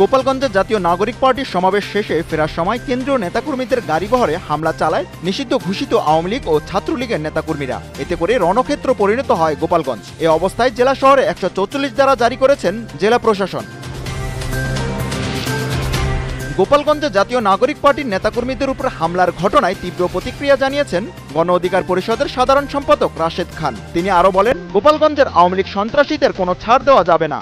গোপালগঞ্জে জাতীয় নাগরিক পার্টির সমাবেশ শেষে ফেরার সময় কেন্দ্রীয় নেতাকর্মীদের গাড়িবহরে হামলা চালায় নিষিদ্ধ ঘোষিত আওয়ামী লীগ ও ছাত্রলীগের নেতাকর্মীরা। এতে করে রণক্ষেত্র পরিণত হয় গোপালগঞ্জ। এ অবস্থায় জেলা শহরে 144 ধারা জারি করেছেন জেলা প্রশাসন। গোপালগঞ্জে জাতীয় নাগরিক পার্টির নেতাকর্মীদের উপর হামলার ঘটনায় তীব্র প্রতিক্রিয়া জানিয়েছেন গণ অধিকার পরিষদের সাধারণ সম্পাদক রাশেদ খান। তিনি আরো বলেন, গোপালগঞ্জের আওয়ামী লীগ সন্ত্রাসীদের কোনো ছাড় দেওয়া যাবে না।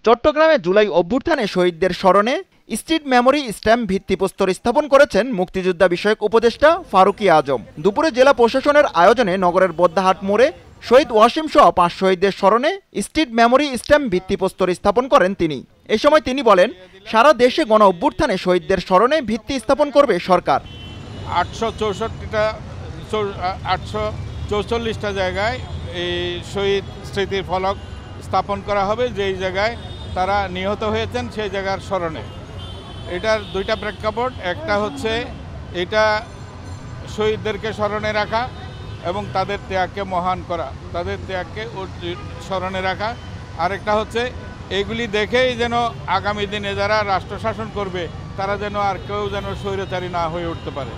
চট্টগ্রামে জুলাই অভ্যুত্থানে শহীদদের স্মরণে স্ট্রিট মেমোরি স্ট্যাম্প ভিত্তিপ্রস্তর স্থাপন করেছেন মুক্তিযোদ্ধা বিষয়ক উপদেষ্টা ফারুকী আজম। দুপুরে জেলা প্রশাসনের আয়োজনে নগরের বদ্দাহাট মোড়ে শহীদ ওয়াসিম সহ 5 শহীদদের স্মরণে স্ট্রিট মেমোরি স্ট্যাম্প ভিত্তিপ্রস্তর স্থাপন করেন তিনি। এ সময় তিনি বলেন, সারা দেশে গণ অভ্যুত্থানে শহীদদের স্মরণে ভিত্তি স্থাপন করবে সরকার। 844টা জায়গায় এই শহীদ স্মৃতির ফলক স্থাপন করা হবে, যেই জায়গায় তারা নিহত হয়েছেন সেই জায়গার স্মরণে। এটার দুইটা প্রেক্ষাপট, একটা হচ্ছে এটা শহীদদেরকে স্মরণে রাখা এবং তাদের ত্যাগকে মহান করা, তাদের ত্যাগকে স্মরণে রাখা। আরেকটা হচ্ছে এগুলি দেখেই যেন আগামী দিনে যারা রাষ্ট্র শাসন করবে তারা যেন আর কেউ যেন স্বৈরাচারী না হয়ে উঠতে পারে।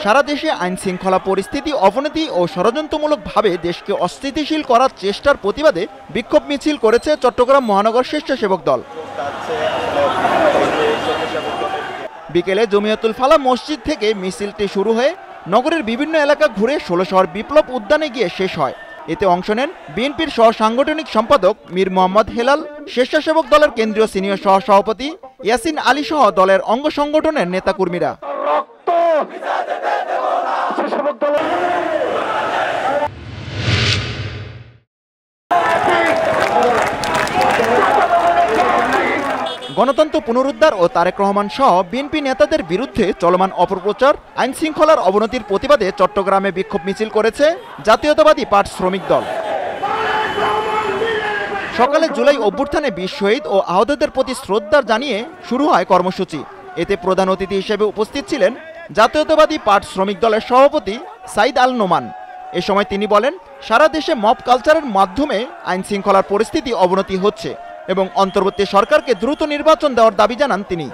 সারা দেশে আইন শৃঙ্খলা পরিস্থিতি অবনতি ও ষড়যন্ত্রমূলকভাবে দেশকে অস্থিতিশীল করার চেষ্টার প্রতিবাদে বিক্ষোভ মিছিল করেছে চট্টগ্রাম মহানগর স্বেচ্ছাসেবক দল। বিকেলে জমিয়তুল ফালাহ মসজিদ থেকে মিছিলটি শুরু হয়ে নগরের বিভিন্ন এলাকা ঘুরে 16 শহর বিপ্লব উদ্যানে গিয়ে শেষ হয়। এতে অংশ নেন বিএনপির সহ সাংগঠনিক সম্পাদক মীর মোহাম্মদ হেলাল, স্বেচ্ছাসেবক দলের কেন্দ্রীয় সিনিয়র সহ সভাপতি ইয়াসিন আলী সহ দলের অঙ্গ সংগঠনের নেতাকর্মীরা। গণতন্ত্র পুনরুদ্ধার ও তারেক রহমান সহ বিএনপি নেতাদের বিরুদ্ধে চলমান অপপ্রচার, আইন শৃঙ্খলার অবনতির প্রতিবাদে চট্টগ্রামে বিক্ষোভ মিছিল করেছে জাতীয়তাবাদী পাট শ্রমিক দল। সকালে জুলাই অভ্যুত্থানে 20 শহীদ ও আহতদের প্রতি শ্রদ্ধা জানিয়ে শুরু হয় কর্মসূচি। এতে প্রধান অতিথি হিসেবে উপস্থিত ছিলেন জাতীয়তাবাদী পাট শ্রমিক দলের সভাপতি সাইদ আল নোমান। এ সময় তিনি বলেন, সারা দেশে মব কালচারের মাধ্যমে আইন শৃঙ্খলার পরিস্থিতি অবনতি হচ্ছে এবং অন্তর্বর্তী সরকারকে দ্রুত নির্বাচন দেওয়ার দাবি জানান তিনি।